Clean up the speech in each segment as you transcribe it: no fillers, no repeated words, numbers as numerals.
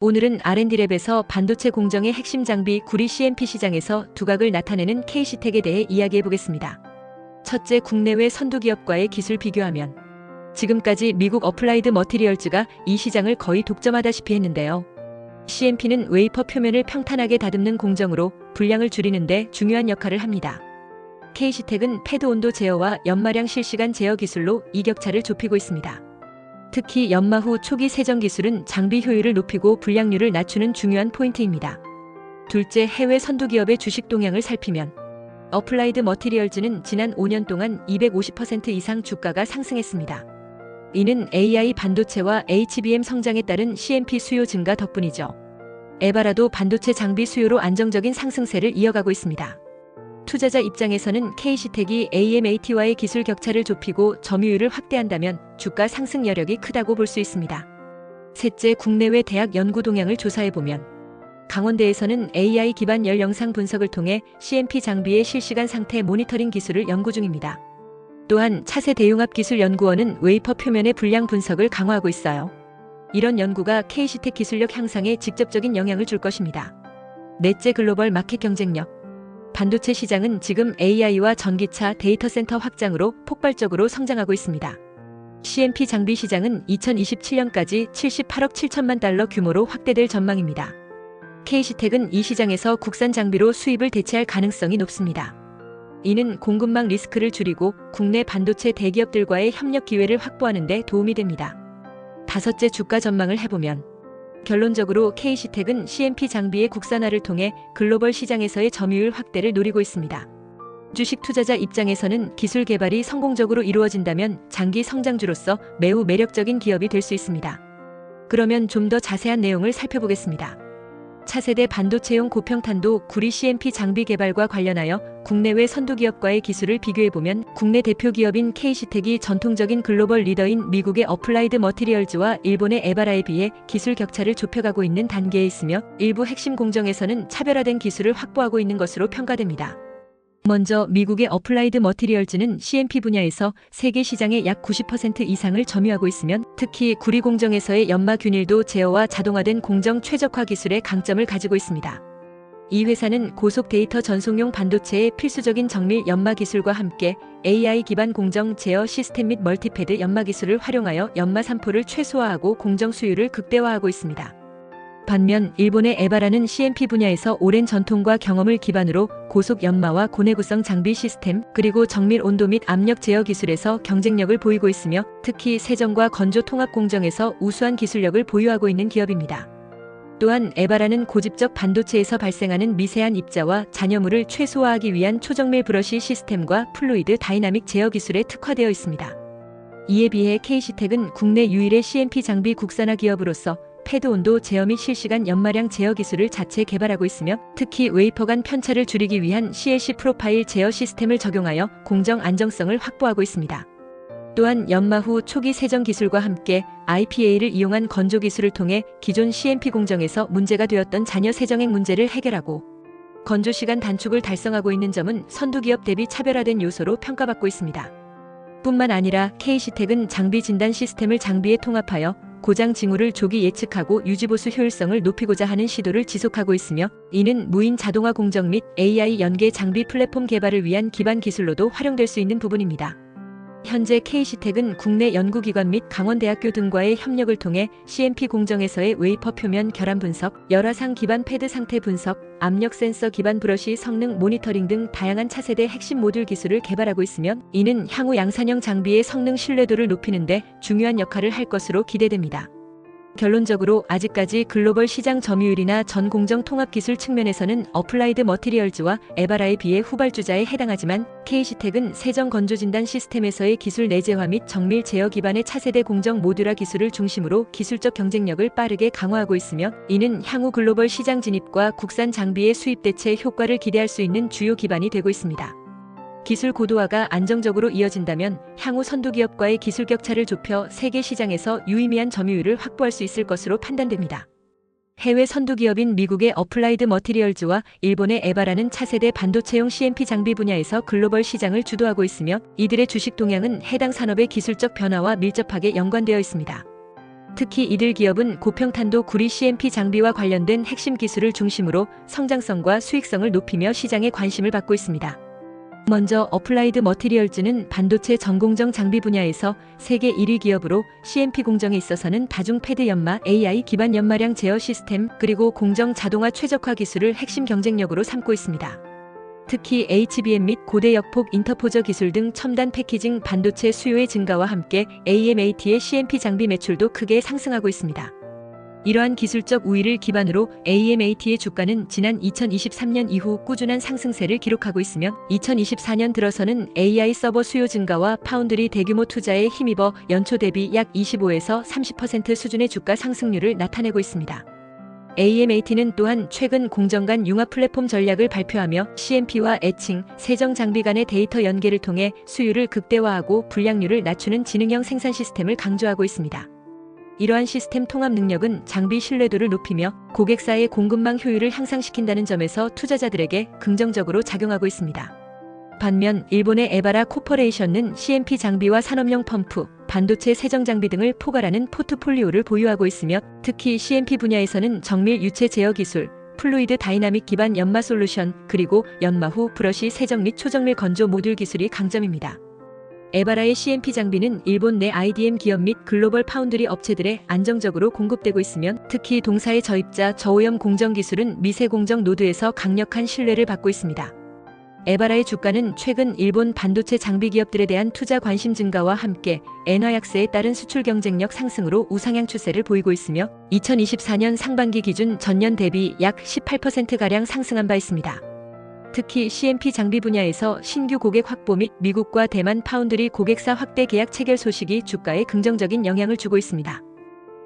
오늘은 R&D랩에서 반도체 공정의 핵심 장비 구리 CMP 시장에서 두각을 나타내는 K시텍에 대해 이야기해보겠습니다. 첫째, 국내외 선두 기업과의 기술 비교하면 지금까지 미국 어플라이드 머티리얼즈가 이 시장을 거의 독점하다시피 했는데요. CMP는 웨이퍼 표면을 평탄하게 다듬는 공정으로 불량을 줄이는데 중요한 역할을 합니다. K시텍은 패드 온도 제어와 연마량 실시간 제어 기술로 이 격차를 좁히고 있습니다. 특히 연마 후 초기 세정 기술은 장비 효율을 높이고 불량률을 낮추는 중요한 포인트입니다. 둘째, 해외 선두 기업의 주식 동향을 살피면 어플라이드 머티리얼즈는 지난 5년 동안 250% 이상 주가가 상승했습니다. 이는 AI 반도체와 HBM 성장에 따른 CMP 수요 증가 덕분이죠. 에바라도 반도체 장비 수요로 안정적인 상승세를 이어가고 있습니다. 투자자 입장에서는 K시텍이 AMAT와의 기술 격차를 좁히고 점유율을 확대한다면 주가 상승 여력이 크다고 볼 수 있습니다. 셋째, 국내외 대학 연구 동향을 조사해보면 강원대에서는 AI 기반 열 영상 분석을 통해 CMP 장비의 실시간 상태 모니터링 기술을 연구 중입니다. 또한 차세대융합기술연구원은 웨이퍼 표면의 불량 분석을 강화하고 있어요. 이런 연구가 K시텍 기술력 향상에 직접적인 영향을 줄 것입니다. 넷째, 글로벌 마켓 경쟁력. 반도체 시장은 지금 AI와 전기차, 데이터 센터 확장으로 폭발적으로 성장하고 있습니다. CMP 장비 시장은 2027년까지 78억 7천만 달러 규모로 확대될 전망입니다. K시텍은 이 시장에서 국산 장비로 수입을 대체할 가능성이 높습니다. 이는 공급망 리스크를 줄이고 국내 반도체 대기업들과의 협력 기회를 확보하는 데 도움이 됩니다. 다섯째, 주가 전망을 해보면 결론적으로 K시텍은 CMP 장비의 국산화를 통해 글로벌 시장에서의 점유율 확대를 노리고 있습니다. 주식 투자자 입장에서는 기술 개발이 성공적으로 이루어진다면 장기 성장주로서 매우 매력적인 기업이 될 수 있습니다. 그러면 좀 더 자세한 내용을 살펴보겠습니다. 차세대 반도체용 고평탄도 구리 CMP 장비 개발과 관련하여 국내외 선두 기업과의 기술을 비교해보면 국내 대표 기업인 K시텍이 전통적인 글로벌 리더인 미국의 어플라이드 머티리얼즈와 일본의 에바라에 비해 기술 격차를 좁혀가고 있는 단계에 있으며 일부 핵심 공정에서는 차별화된 기술을 확보하고 있는 것으로 평가됩니다. 먼저 미국의 어플라이드 머티리얼즈는 CMP 분야에서 세계 시장의 약 90% 이상을 점유하고 있으며 특히 구리 공정에서의 연마 균일도 제어와 자동화된 공정 최적화 기술의 강점을 가지고 있습니다. 이 회사는 고속 데이터 전송용 반도체의 필수적인 정밀 연마 기술과 함께 AI 기반 공정 제어 시스템 및 멀티패드 연마 기술을 활용하여 연마 산포를 최소화하고 공정 수율을 극대화하고 있습니다. 반면 일본의 에바라는 CMP 분야에서 오랜 전통과 경험을 기반으로 고속 연마와 고내구성 장비 시스템 그리고 정밀 온도 및 압력 제어 기술에서 경쟁력을 보이고 있으며 특히 세정과 건조 통합 공정에서 우수한 기술력을 보유하고 있는 기업입니다. 또한 에바라는 고집적 반도체에서 발생하는 미세한 입자와 잔여물을 최소화하기 위한 초정밀 브러시 시스템과 플루이드 다이나믹 제어 기술에 특화되어 있습니다. 이에 비해 K시텍은 국내 유일의 CMP 장비 국산화 기업으로서 패드 온도 제어 및 실시간 연마량 제어 기술을 자체 개발하고 있으며 특히 웨이퍼 간 편차를 줄이기 위한 CLC 프로파일 제어 시스템을 적용하여 공정 안정성을 확보하고 있습니다. 또한 연마 후 초기 세정 기술과 함께 IPA를 이용한 건조 기술을 통해 기존 CMP 공정에서 문제가 되었던 잔여 세정액 문제를 해결하고 건조 시간 단축을 달성하고 있는 점은 선두 기업 대비 차별화된 요소로 평가받고 있습니다. 뿐만 아니라 K시텍은 장비 진단 시스템을 장비에 통합하여 고장 징후를 조기 예측하고 유지보수 효율성을 높이고자 하는 시도를 지속하고 있으며 이는 무인 자동화 공정 및 AI 연계 장비 플랫폼 개발을 위한 기반 기술로도 활용될 수 있는 부분입니다. 현재 K시텍은 국내 연구기관 및 강원대학교 등과의 협력을 통해 CMP 공정에서의 웨이퍼 표면 결함 분석, 열화상 기반 패드 상태 분석, 압력 센서 기반 브러시 성능 모니터링 등 다양한 차세대 핵심 모듈 기술을 개발하고 있으며 이는 향후 양산형 장비의 성능 신뢰도를 높이는 데 중요한 역할을 할 것으로 기대됩니다. 결론적으로 아직까지 글로벌 시장 점유율이나 전 공정 통합 기술 측면에서는 어플라이드 머티리얼즈와 에바라에 비해 후발주자에 해당하지만 K시텍은 세정 건조 진단 시스템에서의 기술 내재화 및 정밀 제어 기반의 차세대 공정 모듈화 기술을 중심으로 기술적 경쟁력을 빠르게 강화하고 있으며 이는 향후 글로벌 시장 진입과 국산 장비의 수입 대체 효과를 기대할 수 있는 주요 기반이 되고 있습니다. 기술 고도화가 안정적으로 이어진다면 향후 선두 기업과의 기술 격차를 좁혀 세계 시장에서 유의미한 점유율을 확보할 수 있을 것으로 판단됩니다. 해외 선두 기업인 미국의 어플라이드 머티리얼즈와 일본의 에바라는 차세대 반도체용 CMP 장비 분야에서 글로벌 시장을 주도하고 있으며 이들의 주식 동향은 해당 산업의 기술적 변화와 밀접하게 연관되어 있습니다. 특히 이들 기업은 고평탄도 구리 CMP 장비와 관련된 핵심 기술을 중심으로 성장성과 수익성을 높이며 시장에 관심을 받고 있습니다. 먼저 어플라이드 머티리얼즈는 반도체 전공정 장비 분야에서 세계 1위 기업으로 CMP 공정에 있어서는 다중 패드 연마, AI 기반 연마량 제어 시스템, 그리고 공정 자동화 최적화 기술을 핵심 경쟁력으로 삼고 있습니다. 특히 HBM 및 고대역폭 인터포저 기술 등 첨단 패키징 반도체 수요의 증가와 함께 AMAT의 CMP 장비 매출도 크게 상승하고 있습니다. 이러한 기술적 우위를 기반으로 AMAT의 주가는 지난 2023년 이후 꾸준한 상승세를 기록하고 있으며 2024년 들어서는 AI 서버 수요 증가와 파운드리 대규모 투자에 힘입어 연초 대비 약 25에서 30% 수준의 주가 상승률을 나타내고 있습니다. AMAT는 또한 최근 공정 간 융합 플랫폼 전략을 발표하며 CMP와 애칭, 세정 장비 간의 데이터 연계를 통해 수율을 극대화하고 불량률을 낮추는 지능형 생산 시스템을 강조하고 있습니다. 이러한 시스템 통합 능력은 장비 신뢰도를 높이며 고객사의 공급망 효율을 향상시킨다는 점에서 투자자들에게 긍정적으로 작용하고 있습니다. 반면 일본의 에바라 코퍼레이션은 CMP 장비와 산업용 펌프, 반도체 세정 장비 등을 포괄하는 포트폴리오를 보유하고 있으며 특히 CMP 분야에서는 정밀 유체 제어 기술, 플루이드 다이나믹 기반 연마 솔루션, 그리고 연마 후 브러쉬 세정 및 초정밀 건조 모듈 기술이 강점입니다. 에바라의 CMP 장비는 일본 내 IDM 기업 및 글로벌 파운드리 업체들에 안정적으로 공급되고 있으며 특히 동사의 저입자, 저오염 공정 기술은 미세 공정 노드에서 강력한 신뢰를 받고 있습니다. 에바라의 주가는 최근 일본 반도체 장비 기업들에 대한 투자 관심 증가와 함께 엔화 약세에 따른 수출 경쟁력 상승으로 우상향 추세를 보이고 있으며 2024년 상반기 기준 전년 대비 약 18%가량 상승한 바 있습니다. 특히 CMP 장비 분야에서 신규 고객 확보 및 미국과 대만 파운드리 고객사 확대 계약 체결 소식이 주가에 긍정적인 영향을 주고 있습니다.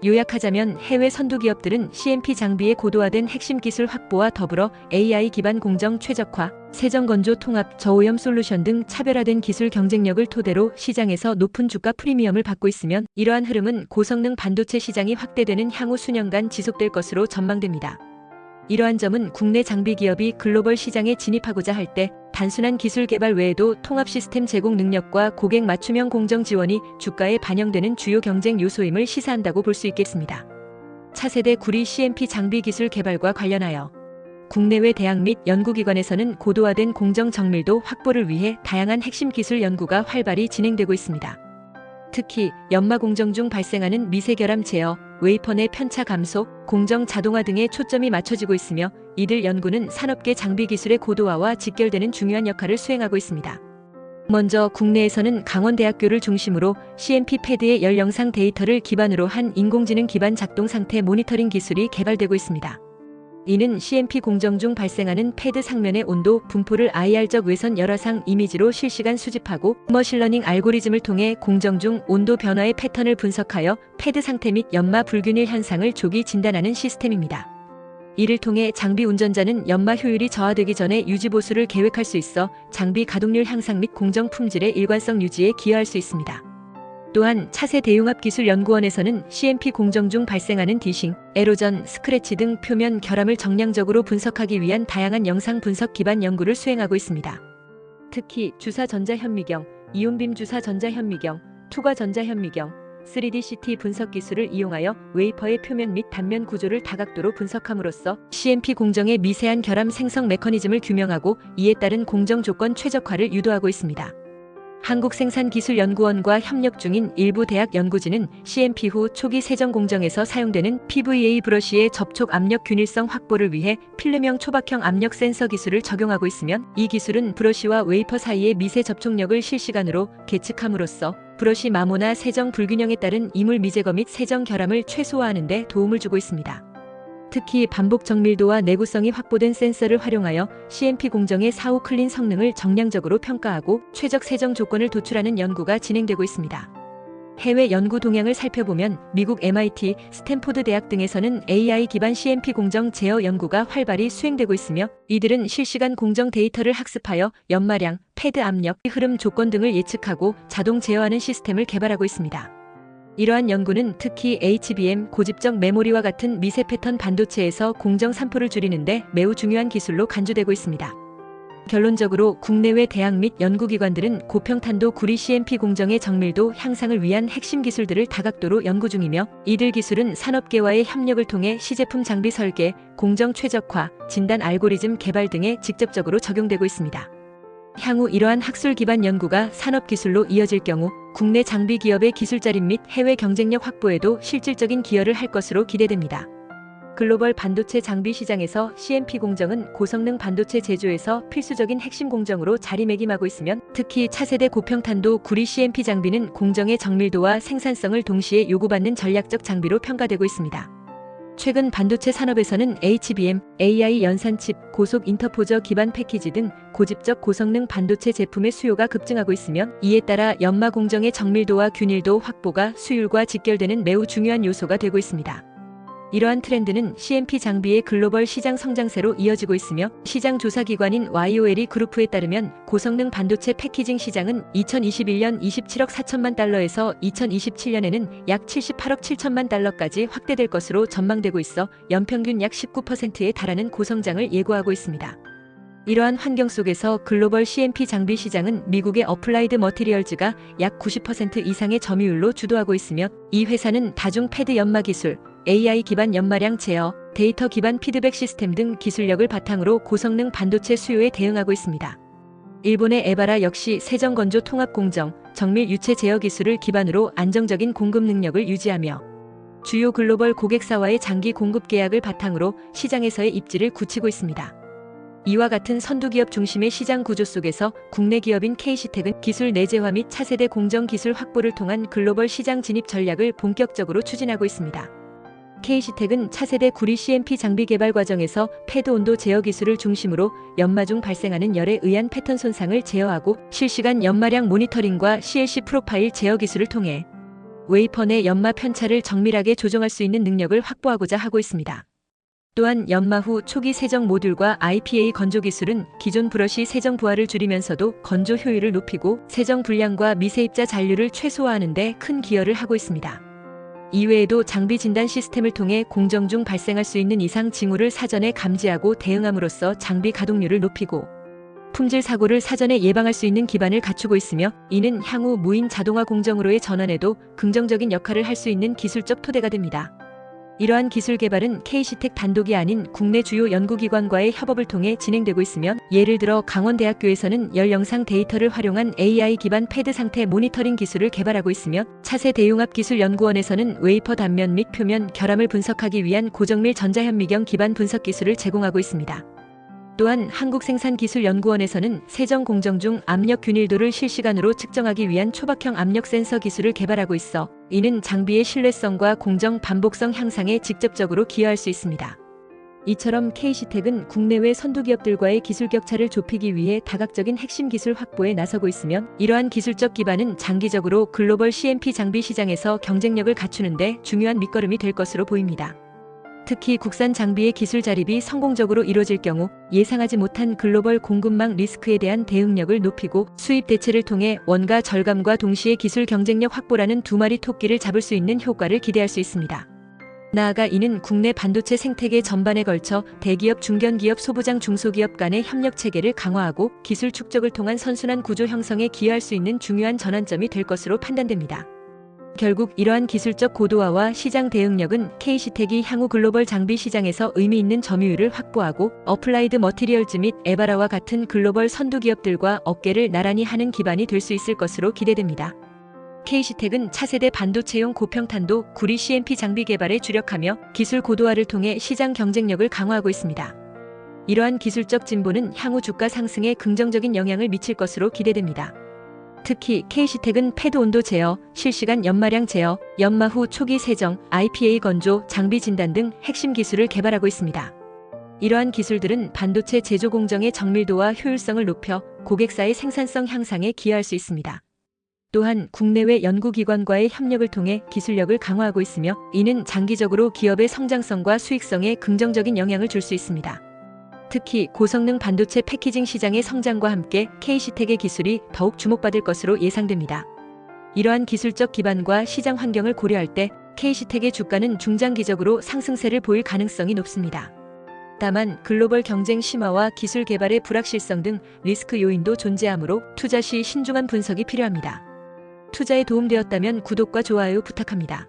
요약하자면 해외 선두 기업들은 CMP 장비의 고도화된 핵심 기술 확보와 더불어 AI 기반 공정 최적화, 세정 건조 통합, 저오염 솔루션 등 차별화된 기술 경쟁력을 토대로 시장에서 높은 주가 프리미엄을 받고 있으며 이러한 흐름은 고성능 반도체 시장이 확대되는 향후 수년간 지속될 것으로 전망됩니다. 이러한 점은 국내 장비 기업이 글로벌 시장에 진입하고자 할 때 단순한 기술 개발 외에도 통합 시스템 제공 능력과 고객 맞춤형 공정 지원이 주가에 반영되는 주요 경쟁 요소임을 시사한다고 볼 수 있겠습니다. 차세대 구리 CMP 장비 기술 개발과 관련하여 국내외 대학 및 연구기관에서는 고도화된 공정 정밀도 확보를 위해 다양한 핵심 기술 연구가 활발히 진행되고 있습니다. 특히 연마 공정 중 발생하는 미세 결함 제어, 웨이퍼 내 편차 감소, 공정 자동화 등에 초점이 맞춰지고 있으며 이들 연구는 산업계 장비 기술의 고도화와 직결되는 중요한 역할을 수행하고 있습니다. 먼저 국내에서는 강원대학교를 중심으로 CMP 패드의 열 영상 데이터를 기반으로 한 인공지능 기반 작동 상태 모니터링 기술이 개발되고 있습니다. 이는 CMP 공정 중 발생하는 패드 상면의 온도, 분포를 IR적 외선 열화상 이미지로 실시간 수집하고 머신러닝 알고리즘을 통해 공정 중 온도 변화의 패턴을 분석하여 패드 상태 및 연마 불균일 현상을 조기 진단하는 시스템입니다. 이를 통해 장비 운전자는 연마 효율이 저하되기 전에 유지 보수를 계획할 수 있어 장비 가동률 향상 및 공정 품질의 일관성 유지에 기여할 수 있습니다. 또한 차세대 융합기술연구원에서는 CMP 공정 중 발생하는 디싱, 에로전, 스크래치 등 표면 결함을 정량적으로 분석하기 위한 다양한 영상 분석 기반 연구를 수행하고 있습니다. 특히 주사 전자 현미경, 이온빔 주사 전자 현미경, 투과 전자 현미경, 3D CT 분석 기술을 이용하여 웨이퍼의 표면 및 단면 구조를 다각도로 분석함으로써 CMP 공정의 미세한 결함 생성 메커니즘을 규명하고 이에 따른 공정 조건 최적화를 유도하고 있습니다. 한국생산기술연구원과 협력 중인 일부 대학 연구진은 CMP 후 초기 세정 공정에서 사용되는 PVA 브러쉬의 접촉 압력 균일성 확보를 위해 필름형 초박형 압력 센서 기술을 적용하고 있으며 이 기술은 브러쉬와 웨이퍼 사이의 미세 접촉력을 실시간으로 계측함으로써 브러쉬 마모나 세정 불균형에 따른 이물 미제거 및 세정 결함을 최소화하는 데 도움을 주고 있습니다. 특히 반복 정밀도와 내구성이 확보된 센서를 활용하여 CMP 공정의 사후 클린 성능을 정량적으로 평가하고 최적 세정 조건을 도출하는 연구가 진행되고 있습니다. 해외 연구 동향을 살펴보면 미국 MIT, 스탠포드 대학 등에서는 AI 기반 CMP 공정 제어 연구가 활발히 수행되고 있으며 이들은 실시간 공정 데이터를 학습하여 연마량, 패드 압력, 흐름 조건 등을 예측하고 자동 제어하는 시스템을 개발하고 있습니다. 이러한 연구는 특히 HBM, 고집적 메모리와 같은 미세 패턴 반도체에서 공정 산포를 줄이는 데 매우 중요한 기술로 간주되고 있습니다. 결론적으로 국내외 대학 및 연구기관들은 고평탄도 구리 CMP 공정의 정밀도 향상을 위한 핵심 기술들을 다각도로 연구 중이며, 이들 기술은 산업계와의 협력을 통해 시제품 장비 설계, 공정 최적화, 진단 알고리즘 개발 등에 직접적으로 적용되고 있습니다. 향후 이러한 학술 기반 연구가 산업 기술로 이어질 경우 국내 장비 기업의 기술 자립 및 해외 경쟁력 확보에도 실질적인 기여를 할 것으로 기대됩니다. 글로벌 반도체 장비 시장에서 CMP 공정은 고성능 반도체 제조에서 필수적인 핵심 공정으로 자리매김하고 있으면, 특히 차세대 고평탄도 구리 CMP 장비는 공정의 정밀도와 생산성을 동시에 요구받는 전략적 장비로 평가되고 있습니다. 최근 반도체 산업에서는 HBM, AI 연산칩, 고속 인터포저 기반 패키지 등 고집적 고성능 반도체 제품의 수요가 급증하고 있으며, 이에 따라 연마 공정의 정밀도와 균일도 확보가 수율과 직결되는 매우 중요한 요소가 되고 있습니다. 이러한 트렌드는 CMP 장비의 글로벌 시장 성장세로 이어지고 있으며, 시장 조사기관인 YOL이 그룹에 따르면 고성능 반도체 패키징 시장은 2021년 27억 4천만 달러에서 2027년에는 약 78억 7천만 달러까지 확대될 것으로 전망되고 있어 연평균 약 19%에 달하는 고성장을 예고하고 있습니다. 이러한 환경 속에서 글로벌 CMP 장비 시장은 미국의 어플라이드 머티리얼즈가 약 90% 이상의 점유율로 주도하고 있으며, 이 회사는 다중 패드 연마 기술, AI 기반 연마량 제어, 데이터 기반 피드백 시스템 등 기술력을 바탕으로 고성능 반도체 수요에 대응하고 있습니다. 일본의 에바라 역시 세정 건조 통합 공정, 정밀 유체 제어 기술을 기반으로 안정적인 공급 능력을 유지하며, 주요 글로벌 고객사와의 장기 공급 계약을 바탕으로 시장에서의 입지를 굳히고 있습니다. 이와 같은 선두기업 중심의 시장 구조 속에서 국내 기업인 KC텍은 기술 내재화 및 차세대 공정 기술 확보를 통한 글로벌 시장 진입 전략을 본격적으로 추진하고 있습니다. KC텍은 차세대 구리 CMP 장비 개발 과정에서 패드 온도 제어 기술을 중심으로 연마 중 발생하는 열에 의한 패턴 손상을 제어하고, 실시간 연마량 모니터링과 CLC 프로파일 제어 기술을 통해 웨이퍼 내 연마 편차를 정밀하게 조정할 수 있는 능력을 확보하고자 하고 있습니다. 또한 연마 후 초기 세정 모듈과 IPA 건조 기술은 기존 브러쉬 세정 부하를 줄이면서도 건조 효율을 높이고 세정 불량과 미세입자 잔류를 최소화하는 데 큰 기여를 하고 있습니다. 이외에도 장비 진단 시스템을 통해 공정 중 발생할 수 있는 이상 징후를 사전에 감지하고 대응함으로써 장비 가동률을 높이고 품질 사고를 사전에 예방할 수 있는 기반을 갖추고 있으며, 이는 향후 무인 자동화 공정으로의 전환에도 긍정적인 역할을 할 수 있는 기술적 토대가 됩니다. 이러한 기술 개발은 KC텍 단독이 아닌 국내 주요 연구기관과의 협업을 통해 진행되고 있으며, 예를 들어 강원대학교에서는 열 영상 데이터를 활용한 AI 기반 패드 상태 모니터링 기술을 개발하고 있으며, 차세대융합기술연구원에서는 웨이퍼 단면 및 표면 결함을 분석하기 위한 고정밀 전자현미경 기반 분석 기술을 제공하고 있습니다. 또한 한국생산기술연구원에서는 세정 공정 중 압력 균일도를 실시간으로 측정하기 위한 초박형 압력 센서 기술을 개발하고 있어, 이는 장비의 신뢰성과 공정 반복성 향상에 직접적으로 기여할 수 있습니다. 이처럼 KC텍은 국내외 선두기업들과의 기술 격차를 좁히기 위해 다각적인 핵심 기술 확보에 나서고 있으며, 이러한 기술적 기반은 장기적으로 글로벌 CMP 장비 시장에서 경쟁력을 갖추는 데 중요한 밑거름이 될 것으로 보입니다. 특히 국산 장비의 기술 자립이 성공적으로 이뤄질 경우 예상하지 못한 글로벌 공급망 리스크에 대한 대응력을 높이고, 수입 대체를 통해 원가 절감과 동시에 기술 경쟁력 확보라는 두 마리 토끼를 잡을 수 있는 효과를 기대할 수 있습니다. 나아가 이는 국내 반도체 생태계 전반에 걸쳐 대기업, 중견기업, 소부장, 중소기업 간의 협력 체계를 강화하고 기술 축적을 통한 선순환 구조 형성에 기여할 수 있는 중요한 전환점이 될 것으로 판단됩니다. 결국 이러한 기술적 고도화와 시장 대응력은 KC텍이 향후 글로벌 장비 시장에서 의미 있는 점유율을 확보하고, 어플라이드 머티리얼즈 및 에바라와 같은 글로벌 선두 기업들과 어깨를 나란히 하는 기반이 될 수 있을 것으로 기대됩니다. KC텍은 차세대 반도체용 고평탄도 구리 CMP 장비 개발에 주력하며 기술 고도화를 통해 시장 경쟁력을 강화하고 있습니다. 이러한 기술적 진보는 향후 주가 상승에 긍정적인 영향을 미칠 것으로 기대됩니다. 특히 KC텍은 패드 온도 제어, 실시간 연마량 제어, 연마 후 초기 세정, IPA 건조, 장비 진단 등 핵심 기술을 개발하고 있습니다. 이러한 기술들은 반도체 제조 공정의 정밀도와 효율성을 높여 고객사의 생산성 향상에 기여할 수 있습니다. 또한 국내외 연구기관과의 협력을 통해 기술력을 강화하고 있으며, 이는 장기적으로 기업의 성장성과 수익성에 긍정적인 영향을 줄 수 있습니다. 특히 고성능 반도체 패키징 시장의 성장과 함께 KC텍의 기술이 더욱 주목받을 것으로 예상됩니다. 이러한 기술적 기반과 시장 환경을 고려할 때 KC텍의 주가는 중장기적으로 상승세를 보일 가능성이 높습니다. 다만 글로벌 경쟁 심화와 기술 개발의 불확실성 등 리스크 요인도 존재하므로 투자 시 신중한 분석이 필요합니다. 투자에 도움되었다면 구독과 좋아요 부탁합니다.